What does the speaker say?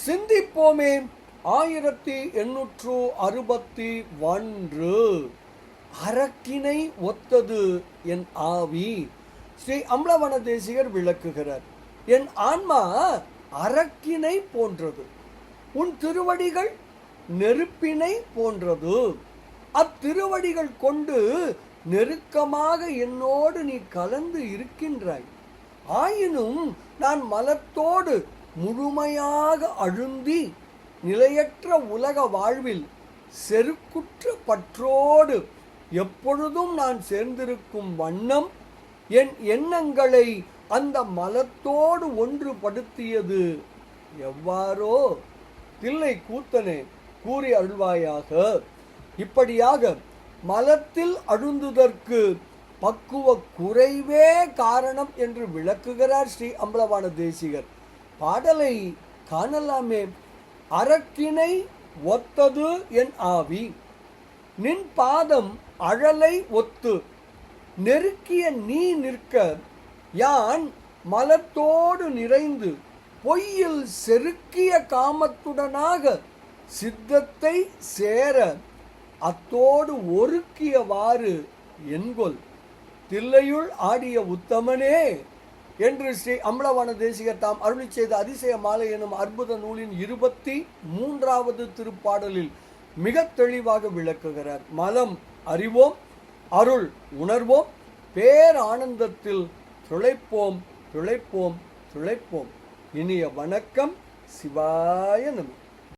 சிந்திப்போமே. 1861 அரக்கினை ஒத்தது என் ஆவி. ஸ்ரீ அம்பலவன தேசிகர் விளக்குகிறார். என் ஆன்மா அரக்கினை போன்றது, உன் திருவடிகள் நெருப்பினை போன்றது. அத்திருவடிகள் கொண்டு நெருக்கமாக என்னோடு நீ கலந்து இருக்கின்றாய். ஆயினும் நான் மலத்தோடு முழுமையாக அழுந்தி நிலையற்ற உலக வாழ்வில் செருக்குற்ற பற்றோடு எப்பொழுதும் நான் சேர்ந்திருக்கும் வண்ணம் என் எண்ணங்களை அந்த மலத்தோடு ஒன்றுபடுத்தியது எவ்வாறோ தில்லை கூத்தனே கூறி அருள்வாயாக. இப்படியாக மலத்தில் அழுந்துதற்கு பக்குவ குறைவே காரணம் என்று விளக்குகிறார் ஸ்ரீ அம்பலவான தேசிகர். பாடலை காணலாமே. அரக்கினை ஒத்தது என் ஆவி, நின் பாதம் அழலை ஒத்து நெருக்கிய நீ நிற்க, யான் மலத்தோடு நிறைந்து பொய்யில் செருக்கிய காமத்துடனாக சித்தத்தை சேர அத்தோடு ஒருக்கியவாறு என்கொல் தில்லையுள் ஆடிய உத்தமனே என்று ஸ்ரீ அம்பலவான தேசிகர் தாம் அருளி செய்த அதிசய மாலை எனும் அற்புத நூலின் 23வது திருப்பாடலில் மிக தெளிவாக விளக்குகிறார். மலம் அறிவோம், அருள் உணர்வோம், பேரானந்தத்தில் துளைப்போம் துளைப்போம் துளைப்போம். இனிய வணக்கம். சிவாய நம.